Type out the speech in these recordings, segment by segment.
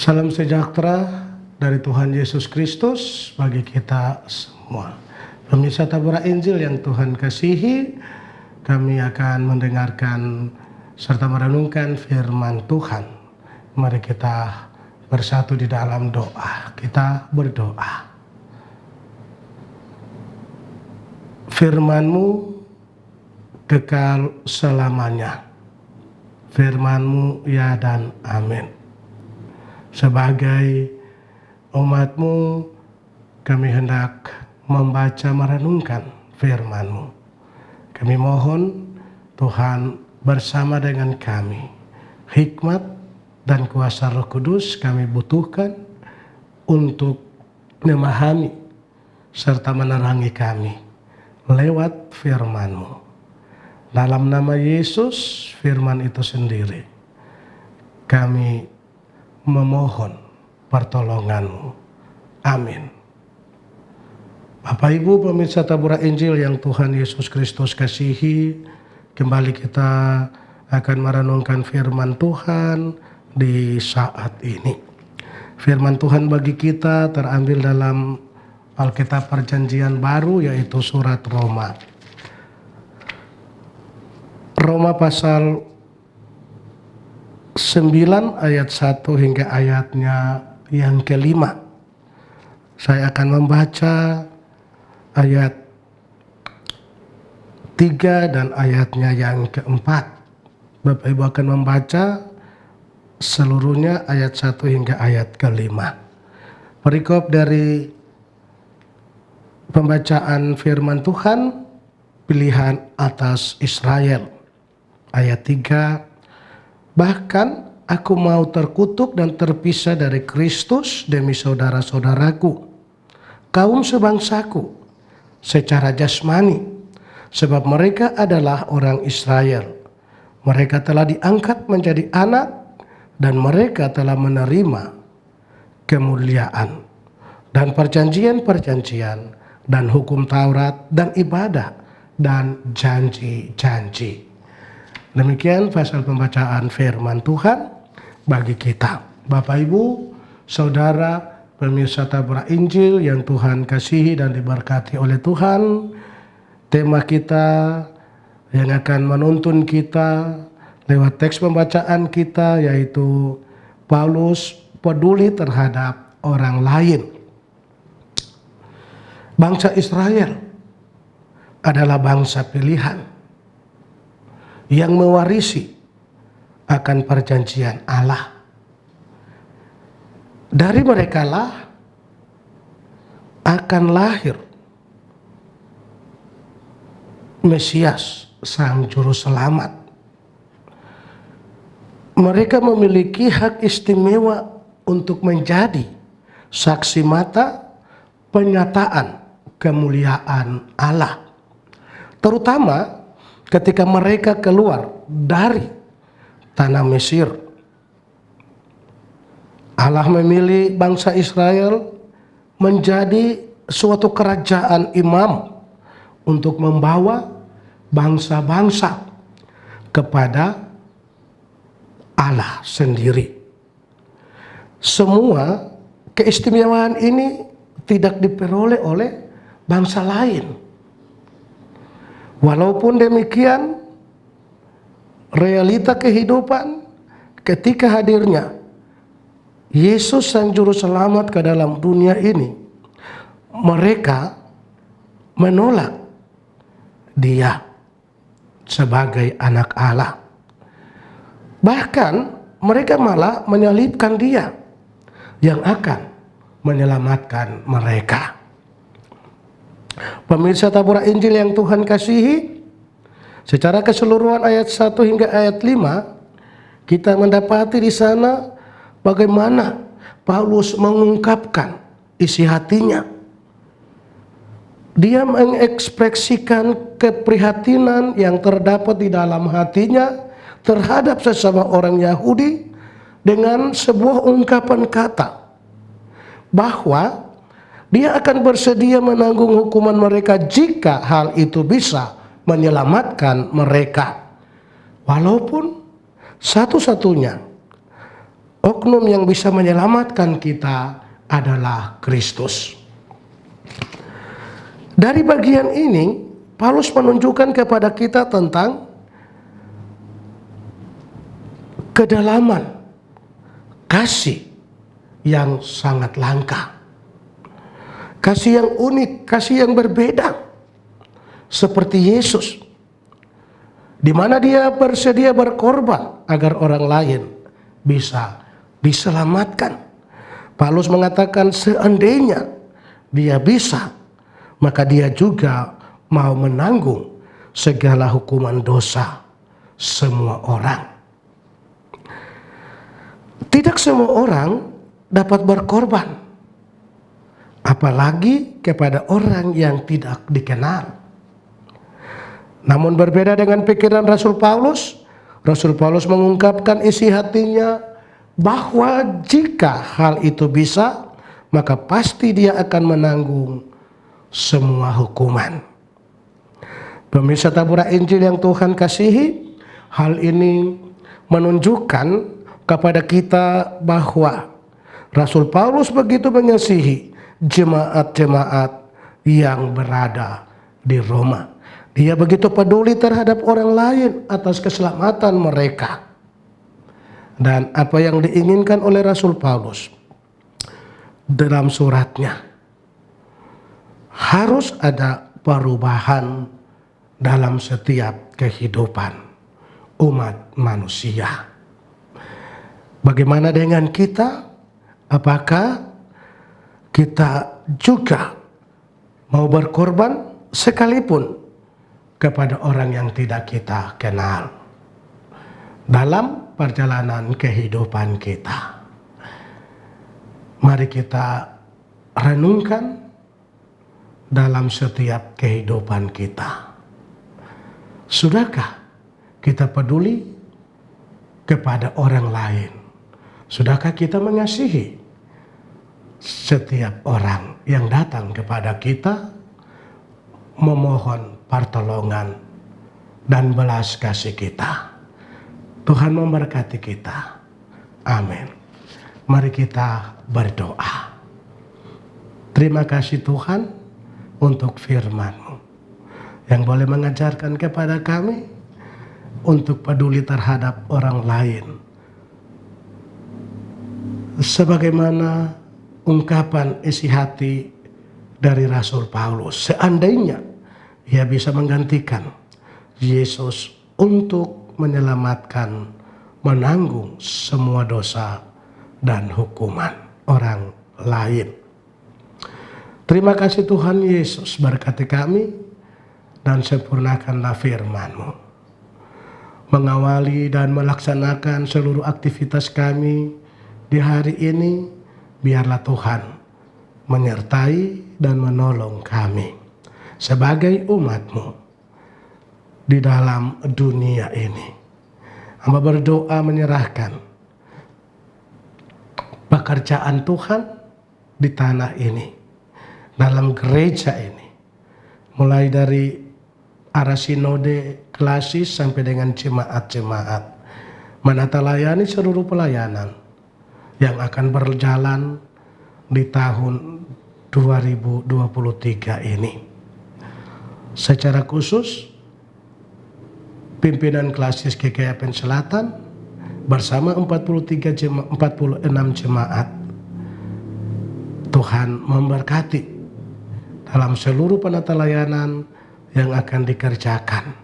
Salam sejahtera dari Tuhan Yesus Kristus bagi kita semua. Pemirsa Tabura Injil yang Tuhan kasihi, kami akan mendengarkan serta merenungkan firman Tuhan. Mari kita bersatu di dalam doa. Kita berdoa. Firman-Mu kekal selamanya. Firman-Mu ya dan amin. Sebagai umat-Mu, kami hendak membaca merenungkan firman-Mu. Kami mohon Tuhan bersama dengan kami. Hikmat dan kuasa Roh Kudus kami butuhkan untuk memahami serta menerangi kami lewat firman-Mu. Dalam nama Yesus, firman itu sendiri, kami memohon pertolongan-Mu. Amin. Bapak Ibu pemirsa Tabura Injil yang Tuhan Yesus Kristus kasihi, kembali kita akan merenungkan firman Tuhan di saat ini. Firman Tuhan bagi kita terambil dalam Alkitab Perjanjian Baru, yaitu surat Roma. Roma pasal 9 ayat 1 hingga ayatnya yang kelima. Saya akan membaca ayat 3 dan ayatnya yang keempat. Bapak Ibu akan membaca seluruhnya ayat 1 hingga ayat kelima. Perikop dari pembacaan firman Tuhan, pilihan atas Israel. Ayat 3. Bahkan aku mau terkutuk dan terpisah dari Kristus demi saudara-saudaraku, kaum sebangsaku, secara jasmani, sebab mereka adalah orang Israel. Mereka telah diangkat menjadi anak dan mereka telah menerima kemuliaan dan perjanjian-perjanjian dan hukum Taurat dan ibadah dan janji-janji. Demikian pasal pembacaan firman Tuhan bagi kita. Bapak Ibu, Saudara, pemirsa Tabura Injil yang Tuhan kasihi dan diberkati oleh Tuhan, tema kita yang akan menuntun kita lewat teks pembacaan kita yaitu Paulus peduli terhadap orang lain. Bangsa Israel adalah bangsa pilihan yang mewarisi akan perjanjian Allah. Dari merekalah akan lahir Mesias, Sang Juru Selamat. Mereka memiliki hak istimewa untuk menjadi saksi mata penyataan kemuliaan Allah, terutama ketika mereka keluar dari tanah Mesir. Allah memilih bangsa Israel menjadi suatu kerajaan imam untuk membawa bangsa-bangsa kepada Allah sendiri. Semua keistimewaan ini tidak diperoleh oleh bangsa lain. Walaupun demikian, realita kehidupan ketika hadirnya Yesus Sang Juru Selamat ke dalam dunia ini, mereka menolak Dia sebagai anak Allah. Bahkan mereka malah menyalibkan Dia yang akan menyelamatkan mereka. Pemirsa Tabura Injil yang Tuhan kasihi, secara keseluruhan ayat 1 hingga ayat 5, kita mendapati di sana bagaimana Paulus mengungkapkan isi hatinya. Dia mengekspresikan keprihatinan yang terdapat di dalam hatinya terhadap sesama orang Yahudi dengan sebuah ungkapan kata bahwa dia akan bersedia menanggung hukuman mereka jika hal itu bisa menyelamatkan mereka. Walaupun satu-satunya oknum yang bisa menyelamatkan kita adalah Kristus. Dari bagian ini, Paulus menunjukkan kepada kita tentang kedalaman kasih yang sangat langka. Kasih yang unik, kasih yang berbeda. Seperti Yesus, di mana dia bersedia berkorban agar orang lain bisa diselamatkan. Paulus mengatakan seandainya dia bisa, maka dia juga mau menanggung segala hukuman dosa semua orang. Tidak semua orang dapat berkorban, apalagi kepada orang yang tidak dikenal. Namun berbeda dengan pikiran Rasul Paulus mengungkapkan isi hatinya bahwa jika hal itu bisa, maka pasti dia akan menanggung semua hukuman. Pemirsa tabura Injil yang Tuhan kasihi, hal ini menunjukkan kepada kita bahwa Rasul Paulus begitu mengasihi jemaat-jemaat yang berada di Roma. Dia begitu peduli terhadap orang lain atas keselamatan mereka. Dan apa yang diinginkan oleh Rasul Paulus dalam suratnya, harus ada perubahan dalam setiap kehidupan umat manusia. Bagaimana dengan kita? Apakah kita juga mau berkorban sekalipun kepada orang yang tidak kita kenal dalam perjalanan kehidupan kita? Mari kita renungkan dalam setiap kehidupan kita. Sudahkah kita peduli kepada orang lain? Sudahkah kita mengasihi setiap orang yang datang kepada kita, memohon pertolongan dan belas kasih kita? Tuhan memberkati kita. Amin. Mari kita berdoa. Terima kasih Tuhan untuk firman-Mu yang boleh mengajarkan kepada kami untuk peduli terhadap orang lain. Sebagaimana ungkapan isi hati dari Rasul Paulus, seandainya ia bisa menggantikan Yesus untuk menyelamatkan, menanggung semua dosa dan hukuman orang lain. Terima kasih Tuhan Yesus, berkati kami dan sempurnakanlah firman-Mu. Mengawali dan melaksanakan seluruh aktivitas kami di hari ini, biarlah Tuhan menyertai dan menolong kami sebagai umat-Mu di dalam dunia ini. Hamba berdoa menyerahkan pekerjaan Tuhan di tanah ini, dalam gereja ini, mulai dari arah sinode klasis sampai dengan jemaat-jemaat, menata layani seluruh pelayanan yang akan berjalan di tahun 2023 ini. Secara khusus, pimpinan klasis GKIAPN Selatan bersama 46 jemaat, Tuhan memberkati dalam seluruh penata layanan yang akan dikerjakan.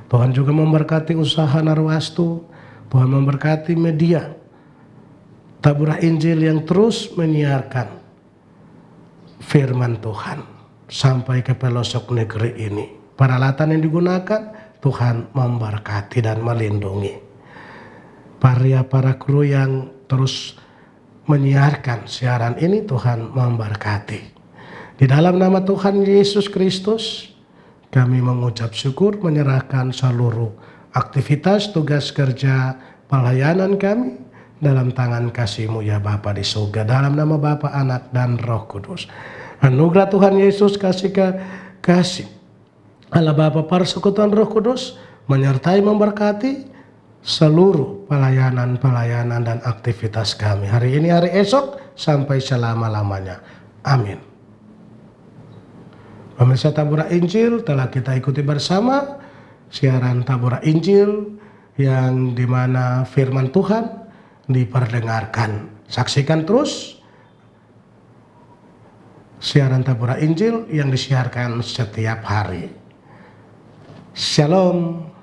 Tuhan juga memberkati usaha Narwastu, Tuhan memberkati media Tabura Injil yang terus menyiarkan firman Tuhan sampai ke pelosok negeri ini. Peralatan yang digunakan, Tuhan memberkati dan melindungi. Para kru yang terus menyiarkan siaran ini, Tuhan memberkati. Di dalam nama Tuhan Yesus Kristus, kami mengucap syukur, menyerahkan seluruh aktivitas, tugas kerja, pelayanan kami dalam tangan kasih-Mu ya Bapa di surga. Dalam nama Bapa, Anak, dan Roh Kudus. Anugerah Tuhan Yesus, kasih Allah Bapa, persekutuan Roh Kudus menyertai memberkati seluruh pelayanan-pelayanan dan aktivitas kami hari ini, hari esok, sampai selama-lamanya. Amin. Pemirsa Tabura Injil, telah kita ikuti bersama siaran Tabura Injil yang dimana firman Tuhan diperdengarkan. Saksikan terus siaran Tabura Injil yang disiarkan setiap hari. Shalom.